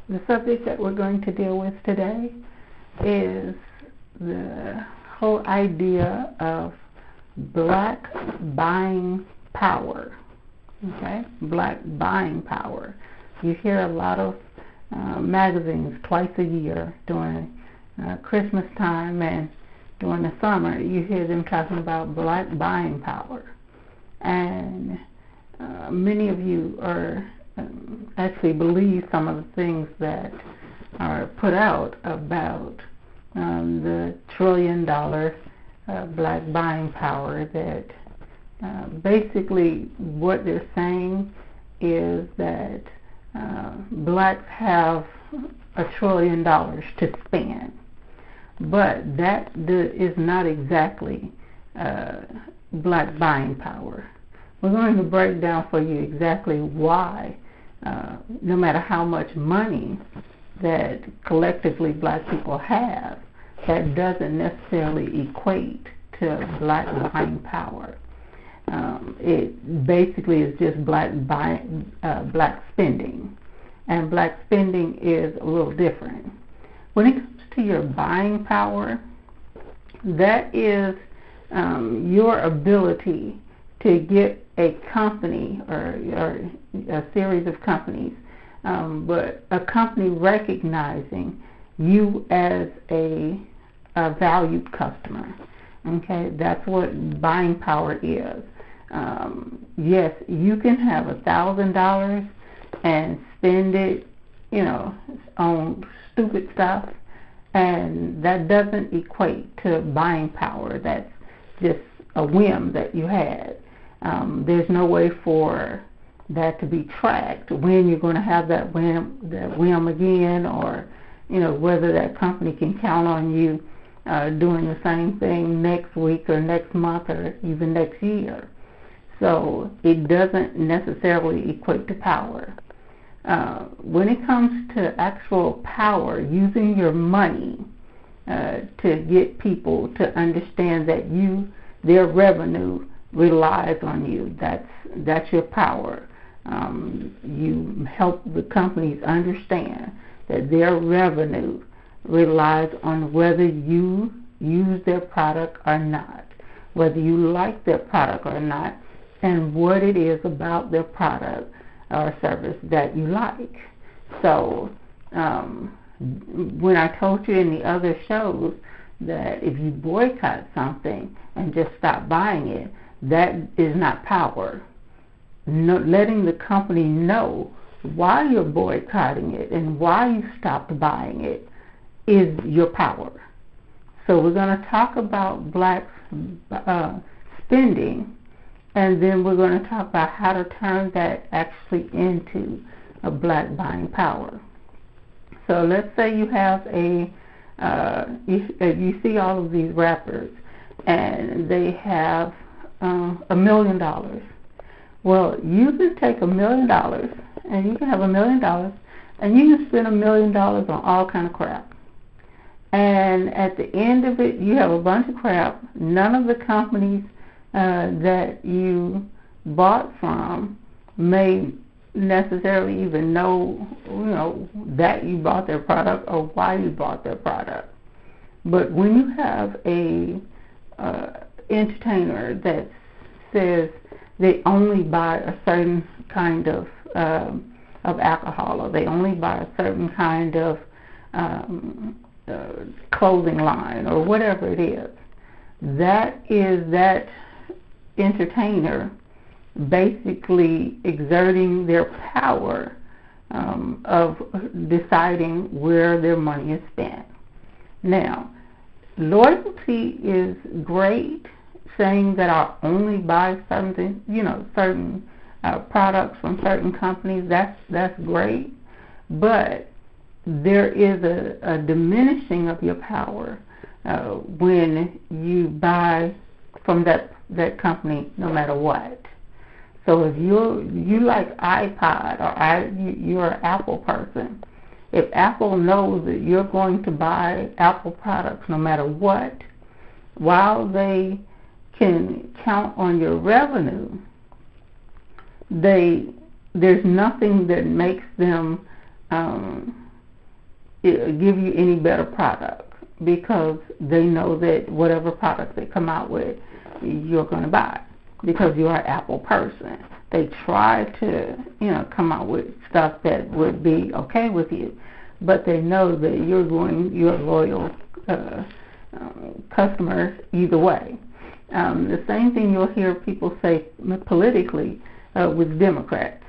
The subject that we're going to deal with today is the whole idea of black buying power. Okay, black buying power. You hear a lot of magazines twice a year during Christmas time and during the summer. You hear them talking about black buying power, and many of you are actually believe some of the things that are put out about the $1 trillion black buying power. That basically what they're saying is that blacks have $1 trillion to spend, but that is not exactly black buying power. We're going to break down for you exactly why, no matter how much money that collectively black people have, that doesn't necessarily equate to black buying power. It basically is just black spending, and black spending is a little different. When it comes to your buying power, that is your ability to get a company or a series of companies, but a company recognizing you as a valued customer. Okay, that's what buying power is. Yes, you can have $1,000 and spend it, on stupid stuff, and that doesn't equate to buying power. That's just a whim that you had. There's no way for that to be tracked when you're going to have that whim again, or whether that company can count on you doing the same thing next week or next month or even next year. So it doesn't necessarily equate to power. When it comes to actual power, using your money to get people to understand that their revenue relies on you, that's your power. You help the companies understand that their revenue relies on whether you use their product or not, whether you like their product or not, and what it is about their product or service that you like. So when I told you in the other shows that if you boycott something and just stop buying it, that is not power. Letting the company know why you're boycotting it and why you stopped buying it is your power. So we're going to talk about black spending, and then we're going to talk about how to turn that actually into a black buying power. So let's say you have you see all of these rappers, and they have $1 million. Well, you can take $1 million, and you can have $1 million, and you can spend $1 million on all kind of crap. And at the end of it, you have a bunch of crap. None of the companies that you bought from may necessarily even know, that you bought their product or why you bought their product. But when you have a entertainer that says they only buy a certain kind of alcohol, or they only buy a certain kind of clothing line, or whatever it is, that is that entertainer basically exerting their power of deciding where their money is spent. Now, loyalty is great, saying that I only buy certain products from certain companies. That's great, but there is a diminishing of your power when you buy from that company, no matter what. So if you like iPod, or you're an Apple person, if Apple knows that you're going to buy Apple products no matter what, while they can count on your revenue, there's nothing that makes them give you any better product, because they know that whatever product they come out with, you're going to buy, because you're an Apple person. They try to, come out with stuff that would be okay with you, but they know that you're loyal customers either way. The same thing you'll hear people say politically with Democrats.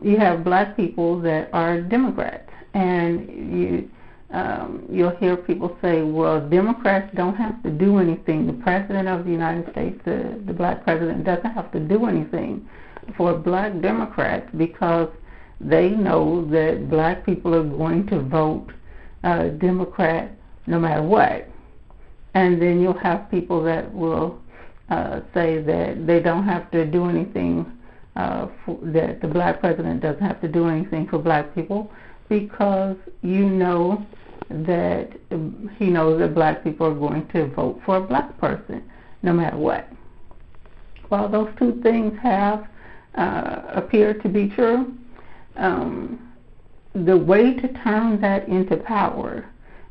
You have black people that are Democrats, and you'll hear people say, well, Democrats don't have to do anything. The President of the United States, the black president, doesn't have to do anything for black Democrats, because they know that black people are going to vote Democrat no matter what. And then you'll have people that will say that they don't have to do anything, that the black president doesn't have to do anything for black people, because that he knows that black people are going to vote for a black person no matter what. While those two things have appeared to be true, the way to turn that into power,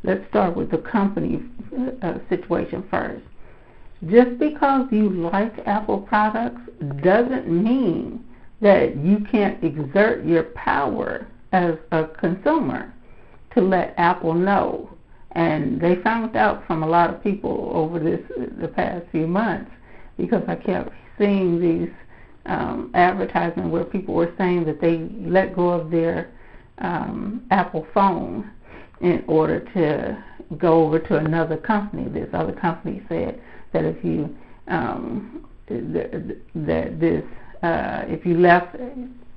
let's start with the company situation first. Just because you like Apple products doesn't mean that you can't exert your power as a consumer to let Apple know. And they found out from a lot of people over the past few months, because I kept seeing these advertisements where people were saying that they let go of their Apple phone in order to go over to another company. This other company said that if you if you left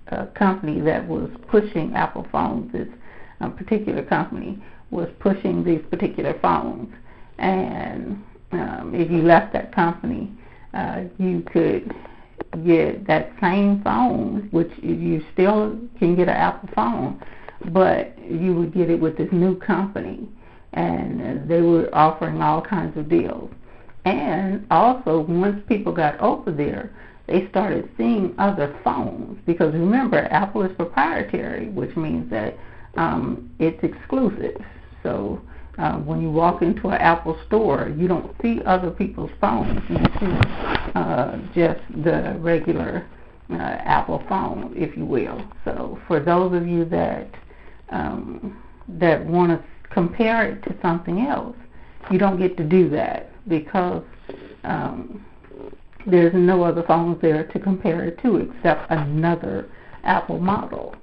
a company that was pushing Apple phones, this particular company was pushing these particular phones, and if you left that company, you could get that same phone, which you still can get an Apple phone, but you would get it with this new company, and they were offering all kinds of deals. And also, once people got over there, they started seeing other phones, because remember, Apple is proprietary, which means that it's exclusive. So when you walk into an Apple store, you don't see other people's phones. You see just the regular Apple phone, if you will. So for those of you that want to compare it to something else, you don't get to do that, because there's no other phones there to compare it to except another Apple model.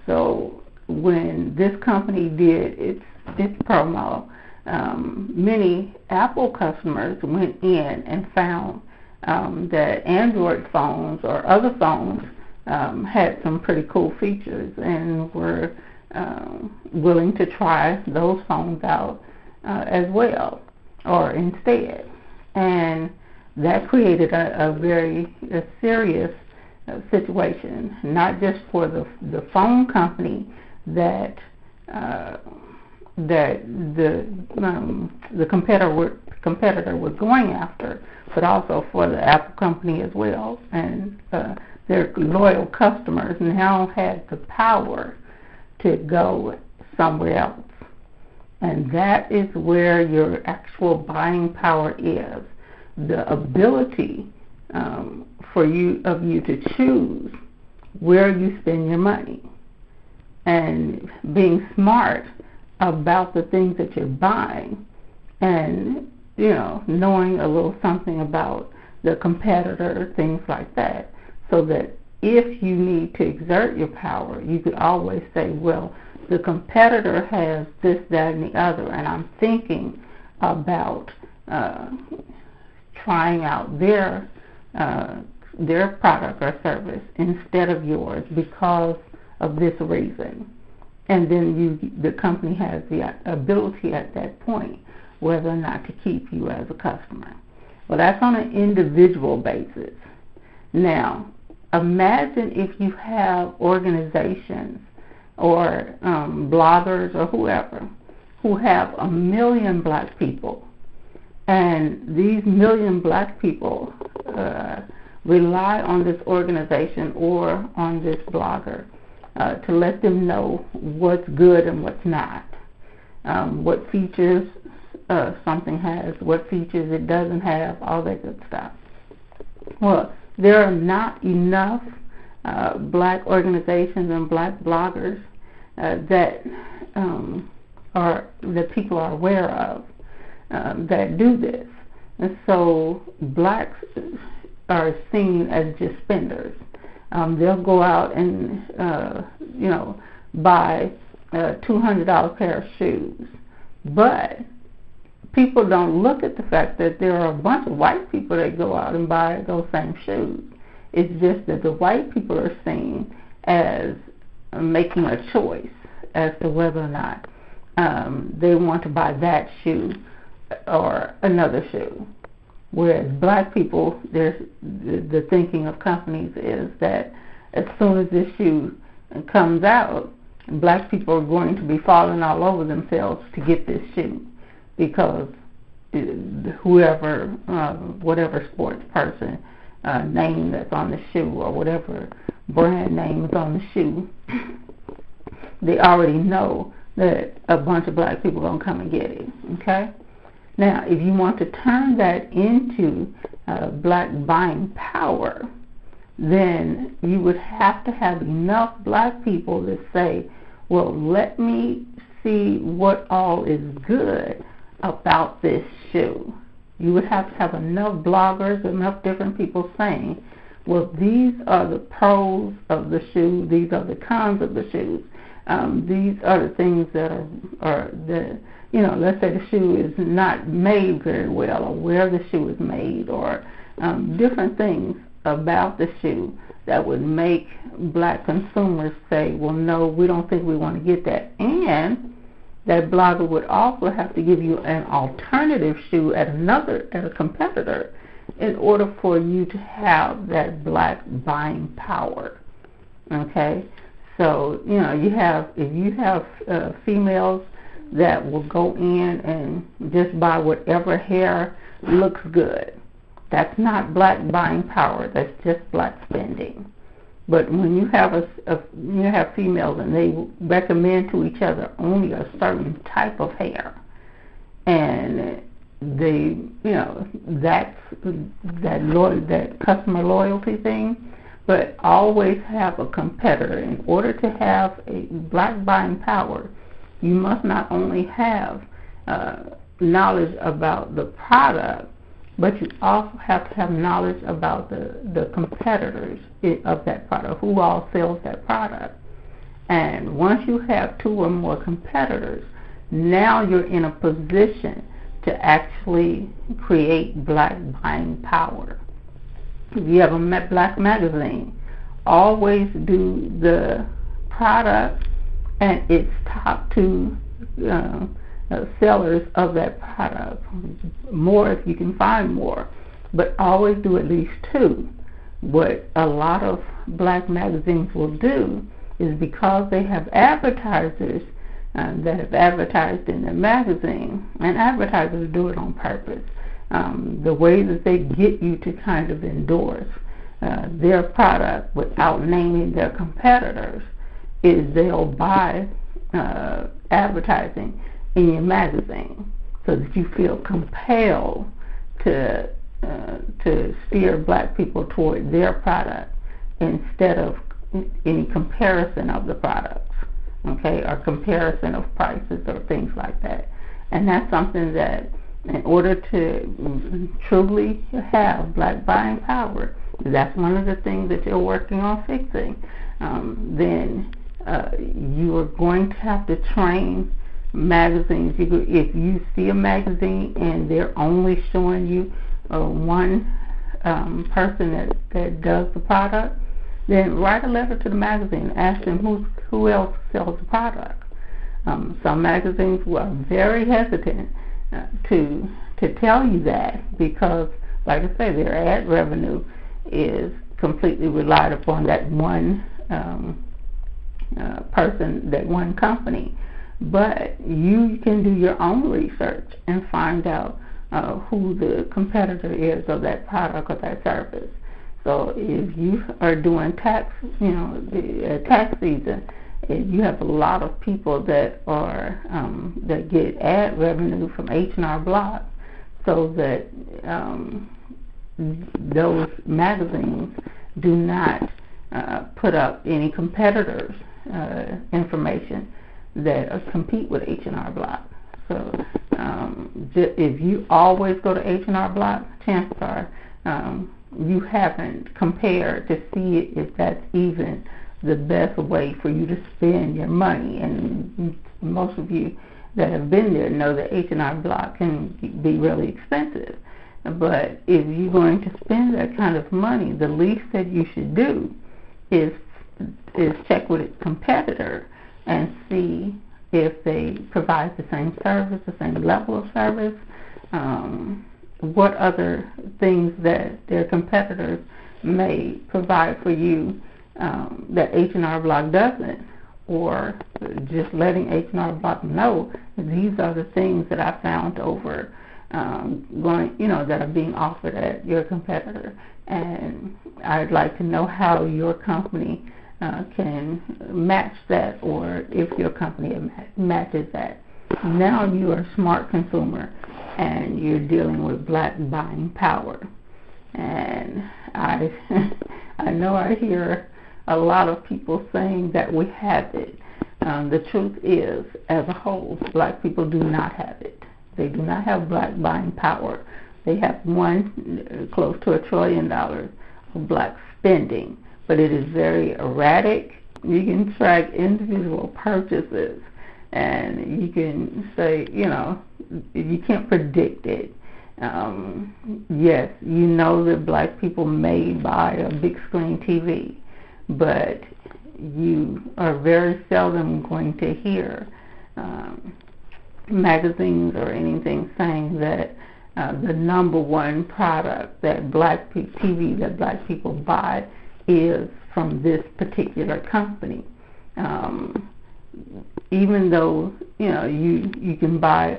So when this company did its promo, many Apple customers went in and found that Android phones or other phones had some pretty cool features, and were willing to try those phones out as well, or instead. And that created a very serious situation, not just for the phone company that the competitor was going after, but also for the Apple company as well. And their loyal customers now had the power to go somewhere else. And that is where your actual buying power is. The ability for you to choose where you spend your money, and being smart about the things that you're buying, and knowing a little something about the competitor, things like that, so that if you need to exert your power, you could always say, well, the competitor has this, that, and the other, and I'm thinking about trying out their product or service instead of yours because of this reason. And then the company has the ability at that point whether or not to keep you as a customer. Well, that's on an individual basis. Now, imagine if you have organizations or bloggers or whoever who have 1 million black people, and these 1 million black people rely on this organization or on this blogger to let them know what's good and what's not. what features something has, what features it doesn't have, all that good stuff. Well, there are not enough black organizations and black bloggers that people are aware of that do this. And so blacks are seen as just spenders. They'll go out and buy a $200 pair of shoes, but people don't look at the fact that there are a bunch of white people that go out and buy those same shoes. It's just that the white people are seen as making a choice as to whether or not they want to buy that shoe or another shoe. Whereas black people, the thinking of companies is that as soon as this shoe comes out, black people are going to be falling all over themselves to get this shoe, because whatever sports person name that's on the shoe, or whatever brand name is on the shoe, they already know that a bunch of black people are going to come and get it. Okay? Now, if you want to turn that into black buying power, then you would have to have enough black people that say, well, let me see what all is good about this shoe. You would have to have enough bloggers, enough different people saying, well, these are the pros of the shoe, these are the cons of the shoes, these are the things that are the, let's say the shoe is not made very well, or where the shoe is made, or different things about the shoe that would make black consumers say, well, no, we don't think we want to get that. And that blogger would also have to give you an alternative shoe at a competitor in order for you to have that black buying power. Okay? So, if you have females that will go in and just buy whatever hair looks good, that's not black buying power. That's just black spending. But when you have you have females and they recommend to each other only a certain type of hair, and they, that's that customer loyalty thing. But always have a competitor. In order to have a black buying power, you must not only have knowledge about the product, but you also have to have knowledge about the competitors of that product, who all sells that product. And once you have two or more competitors, now you're in a position to actually create black buying power. If you have a black magazine, always do the product and its top two sellers of that product. More if you can find more, but always do at least two. What a lot of black magazines will do is, because they have advertisers that have advertised in their magazine, and advertisers do it on purpose, the way that they get you to kind of endorse their product without naming their competitors is they'll buy advertising in your magazine so that you feel compelled to steer black people toward their product instead of any comparison of the products, okay, or comparison of prices or things like that. And that's something that, in order to truly have black buying power, that's one of the things that you're working on fixing. Then you are going to have to train magazines. If you see a magazine and they're only showing you one person that does the product, then write a letter to the magazine. Ask them who else sells the product. Some magazines are very hesitant to tell you that, because, like I say, their ad revenue is completely relied upon that one person, that one company. But you can do your own research and find out who the competitor is of that product or that service. So if you are doing tax season, You have a lot of people that are that get ad revenue from H&R Block, so that those magazines do not put up any competitors' information that compete with H&R Block. So if you always go to H&R Block, chances are you haven't compared to see if that's even the best way for you to spend your money. And most of you that have been there know that H&R Block can be really expensive. But if you're going to spend that kind of money, the least that you should do is check with its competitor and see if they provide the same service, the same level of service, what other things that their competitors may provide for you that H&R Block doesn't, or just letting H&R Block know these are the things that I found over that are being offered at your competitor, and I'd like to know how your company can match that, or if your company matches that. Now you are a smart consumer, and you're dealing with black buying power. And I know I hear a lot of people saying that we have it. The truth is, as a whole, black people do not have it. They do not have black buying power. They have close to $1 trillion of black spending, but it is very erratic. You can track individual purchases, and you can say, you can't predict it. Yes, you know that black people may buy a big screen TV, but you are very seldom going to hear magazines or anything saying that the number one product that TV that black people buy is from this particular company. Even though you can buy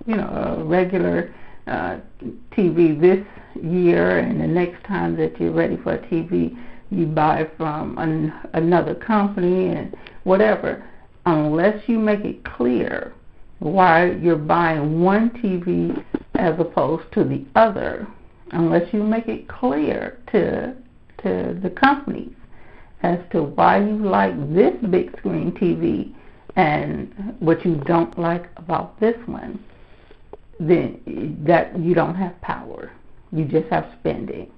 a regular TV this year, and the next time that you're ready for a TV, you buy from another company and whatever. Unless you make it clear why you're buying one TV as opposed to the other, unless you make it clear to the companies as to why you like this big screen TV and what you don't like about this one, then that you don't have power. You just have spending.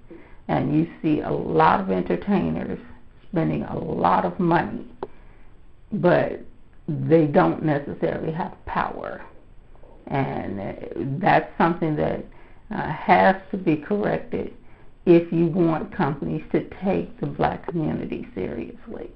And you see a lot of entertainers spending a lot of money, but they don't necessarily have power. And that's something that has to be corrected if you want companies to take the black community seriously.